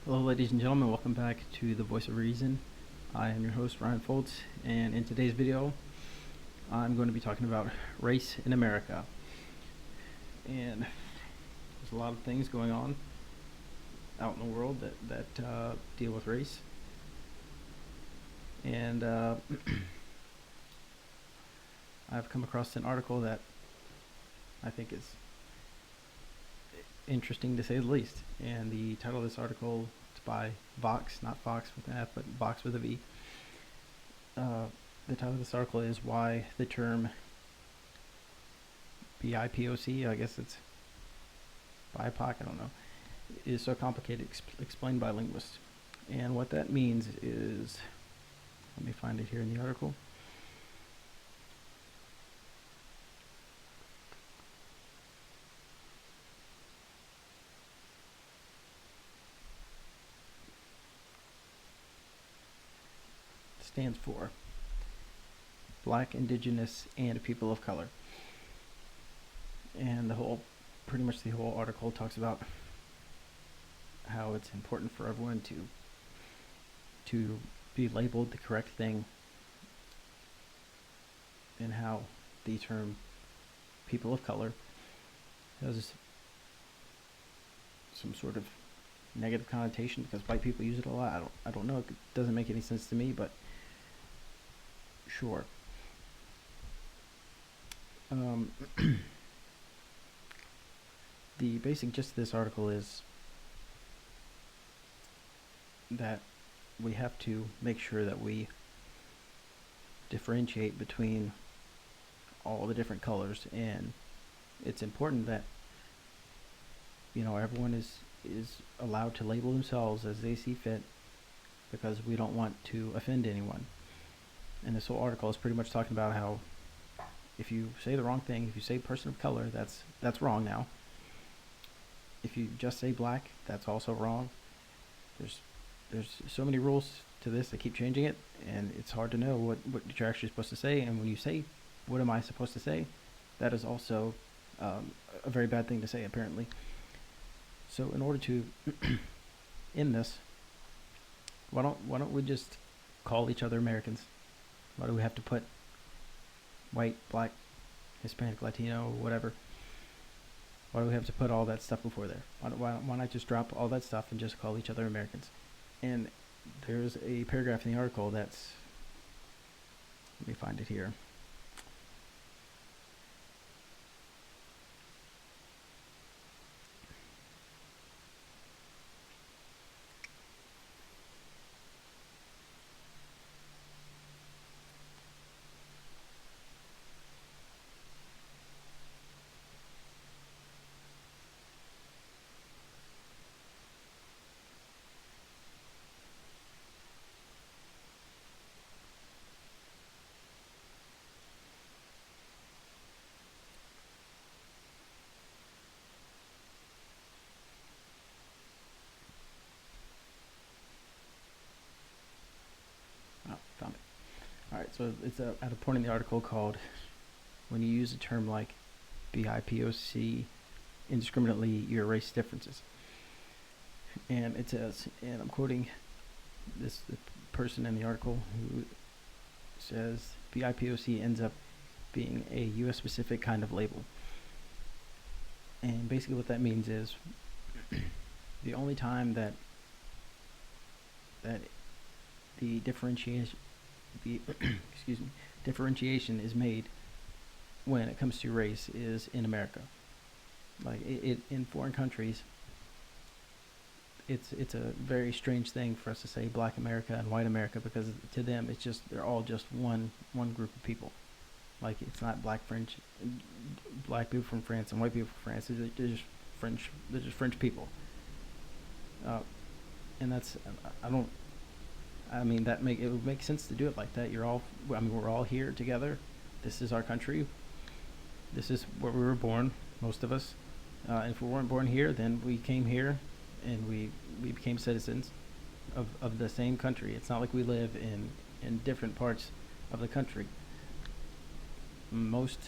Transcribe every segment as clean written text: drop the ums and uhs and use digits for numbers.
Hello, ladies and gentlemen. Welcome back to The Voice of Reason. I am your host, Ryan Foltz, and in today's video, I'm going to be talking about race in America. And there's a lot of things going on out in the world that deal with race. And I've come across an article that I think is interesting to say the least. And the title of this article is by Vox, not Fox with an F, but Vox with a V. The title of this article is Why the Term BIPOC, I guess it's BIPOC, I don't know, is so complicated, explained by linguists. And what that means is, let me find it here in the article. It stands for Black, Indigenous, and People of Color. And pretty much the whole article talks about how it's important for everyone to be labeled the correct thing, and how the term people of color has some sort of negative connotation because white people use it a lot. I don't know. It doesn't make any sense to me, but sure. The basic gist of this article is that we have to make sure that we differentiate between all the different colors, and it's important that everyone is allowed to label themselves as they see fit, because we don't want to offend anyone. And this whole article is pretty much talking about how if you say the wrong thing, if you say person of color, that's wrong now. If you just say black, that's also wrong. There's so many rules to this. They keep changing it, and it's hard to know what you're actually supposed to say. And when you say, what am I supposed to say, that is also a very bad thing to say, apparently. So in order to end this, why don't we just call each other Americans? Why do we have to put white, black, Hispanic, Latino, whatever? Why do we have to put all that stuff before there? Why not just drop all that stuff and just call each other Americans? And there's a paragraph in the article that's, let me find it here. Oh, found it. All right, so it's at a point in the article called, when you use a term like BIPOC indiscriminately, you erase differences. And it says, and I'm quoting the person in the article who says, BIPOC ends up being a U.S. specific kind of label. And basically what that means is the only time that the differentiation differentiation is made when it comes to race is in America. Like it in foreign countries, it's a very strange thing for us to say Black America and White America, because to them it's just, they're all just one group of people. Like it's not black people from France and white people from France. They're just French. They're just French people. And that's, I don't. I mean, it would make sense to do it like that. We're all here together. This is our country. This is where we were born, most of us. If we weren't born here, then we came here, and we became citizens of the same country. It's not like we live in different parts of the country. Most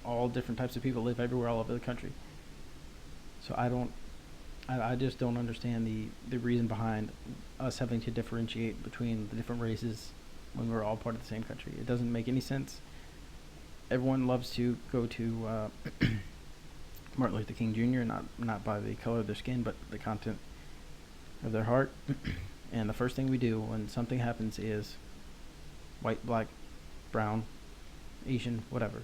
all different types of people live everywhere all over the country. So I I just don't understand the reason behind us having to differentiate between the different races when we're all part of the same country. It doesn't make any sense. Everyone loves to go to Martin Luther King Jr. not by the color of their skin, but the content of their heart. And the first thing we do when something happens is white, black, brown, Asian, whatever.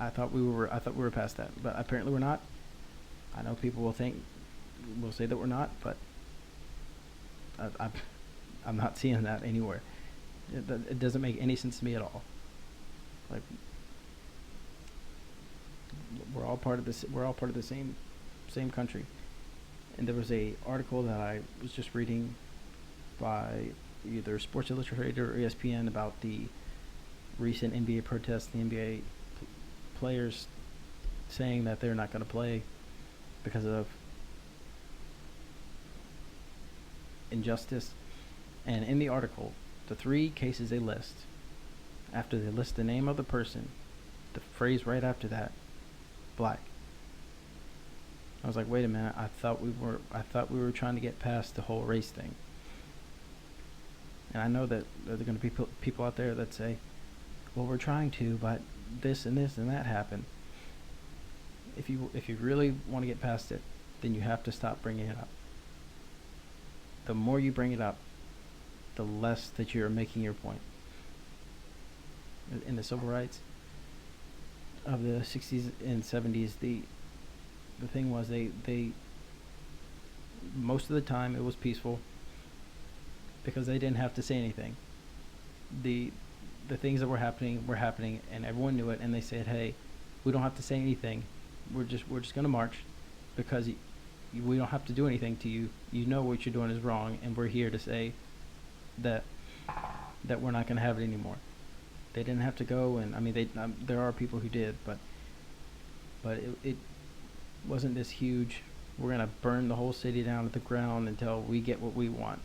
I thought we were past that, but apparently we're not. I know people will say that we're not, but I'm not seeing that anywhere. It doesn't make any sense to me at all. Like, we're all part of this. We're all part of the same country. And there was a article that I was just reading by either Sports Illustrated or ESPN about the recent NBA protests. The NBA players saying that they're not going to play because of injustice. And in the article, the 3 cases they list, after they list the name of the person, the phrase right after that, black. I was like, wait a minute, I thought we were trying to get past the whole race thing. And I know that there are going to be people out there that say, well, we're trying to, but this and this and that happened. If you really want to get past it, then you have to stop bringing it up. The more you bring it up, the less that you're making your point. In the civil rights of the 60s and 70s, the thing was they most of the time it was peaceful because they didn't have to say anything. The things that were happening and everyone knew it, and they said, hey, we don't have to say anything. We're just going to march because we don't have to do anything to you. You know what you're doing is wrong, and we're here to say that we're not going to have it anymore. They didn't have to go, and I mean, there are people who did, but it wasn't this huge. We're going to burn the whole city down to the ground until we get what we want.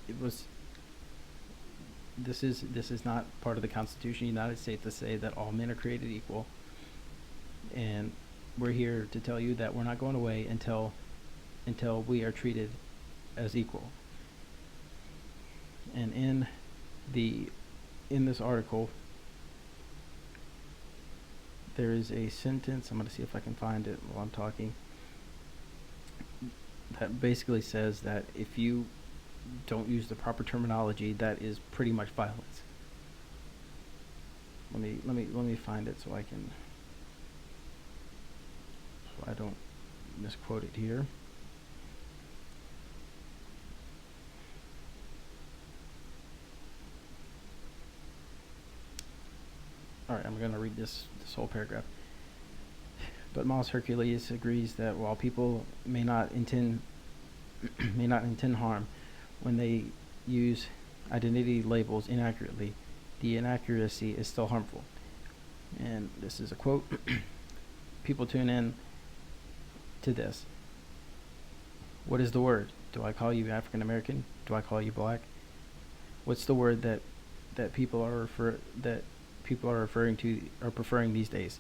It was. This is not part of the Constitution of the United States to say that all men are created equal. And we're here to tell you that we're not going away until we are treated as equal. And in this article, there is a sentence, I'm going to see if I can find it while I'm talking, that basically says that if you don't use the proper terminology, that is pretty much violence. Let me find it so I don't misquote it here. All right, I'm going to read this whole paragraph. But Miles Hercules agrees that while people may not intend harm when they use identity labels inaccurately, the inaccuracy is still harmful. And this is a quote. People tune in to this. What is the word? Do I call you African American? Do I call you black? What's the word that people are referring to or preferring these days?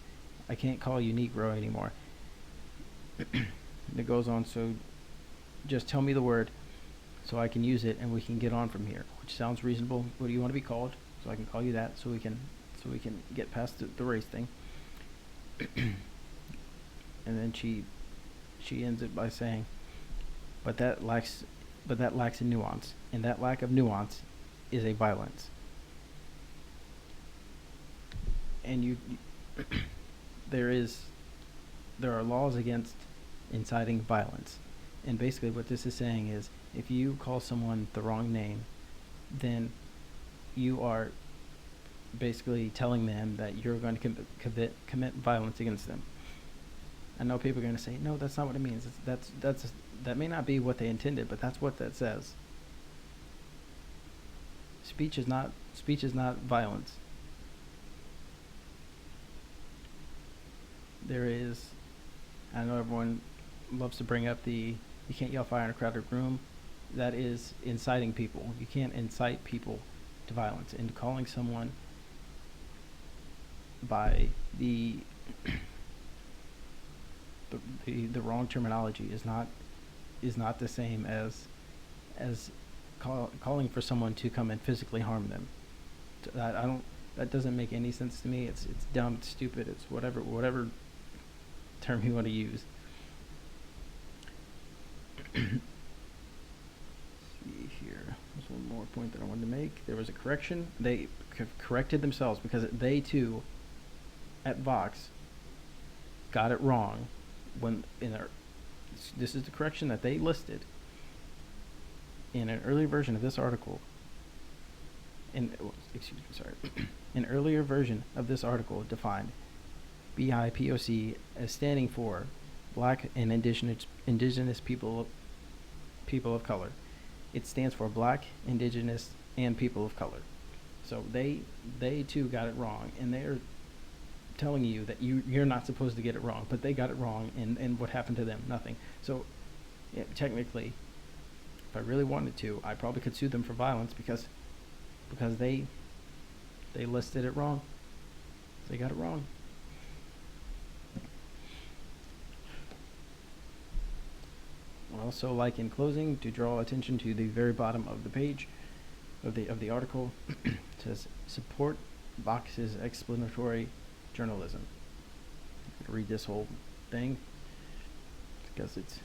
I can't call you Negro anymore. It goes on, so just tell me the word so I can use it and we can get on from here, which sounds reasonable. What do you want to be called? So I can call you that so we can get past the race thing. And then she ends it by saying, but that lacks a nuance, and that lack of nuance is a violence. And there are laws against inciting violence. And basically what this is saying is, if you call someone the wrong name, then you are basically telling them that you're going to commit violence against them. I know people are going to say, no, that's not what it means. That may not be what they intended, but that's what that says. Speech is not violence. There is, I know everyone loves to bring up you can't yell fire in a crowded room. That is inciting people. You can't incite people to violence. And calling someone by the the wrong terminology is not the same as calling for someone to come and physically harm them. I don't. That doesn't make any sense to me. It's dumb. It's stupid. It's whatever term you want to use. See here. There's one more point that I wanted to make. There was a correction. They corrected themselves because they too, at Vox, got it wrong when in their. This is the correction that they listed in an earlier version of this article. An earlier version of this article defined BIPOC as standing for Black and Indigenous people of color. It stands for Black, Indigenous, and People of Color. So they too got it wrong, and they're telling you that you're not supposed to get it wrong, but they got it wrong, and what happened to them? Nothing. So yeah, technically, if I really wanted to, I probably could sue them for violence because they listed it wrong. They got it wrong. I also like in closing to draw attention to the very bottom of the page of the article. It says support Vox's explanatory journalism. I'm gonna read this whole thing because it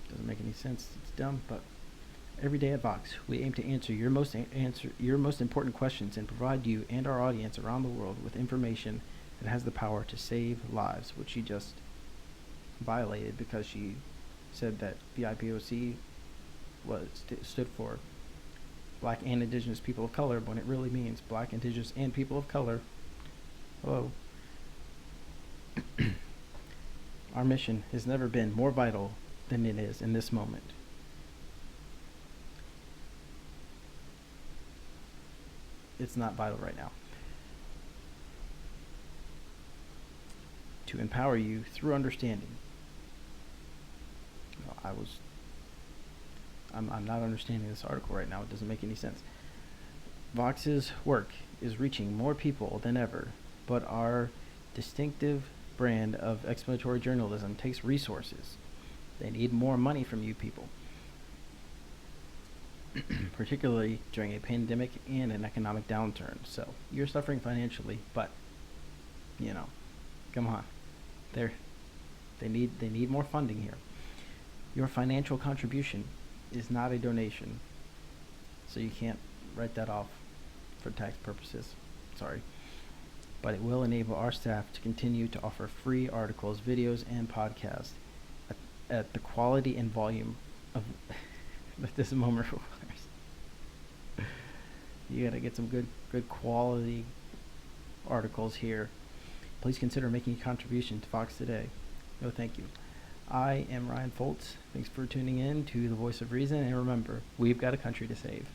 doesn't make any sense. It's dumb, but every day at Vox, we aim to answer your most important questions and provide you and our audience around the world with information that has the power to save lives, which she just violated because she said that BIPOC stood for Black and Indigenous People of Color, when it really means Black, Indigenous, and People of Color. Hello. Our mission has never been more vital than it is in this moment. It's not vital right now. To empower you through understanding. I'm not understanding this article right now. It doesn't make any sense. Vox's work is reaching more people than ever, but our distinctive brand of explanatory journalism takes resources. They need more money from you people, particularly during a pandemic and an economic downturn. So you're suffering financially, but come on, they need more funding here. Your financial contribution is not a donation, so you can't write that off for tax purposes. Sorry. But it will enable our staff to continue to offer free articles, videos, and podcasts at the quality and volume of that this moment requires. You gotta get some good quality articles here. Please consider making a contribution to Vox today. No, thank you. I am Ryan Foltz. Thanks for tuning in to The Voice of Reason, and remember, we've got a country to save.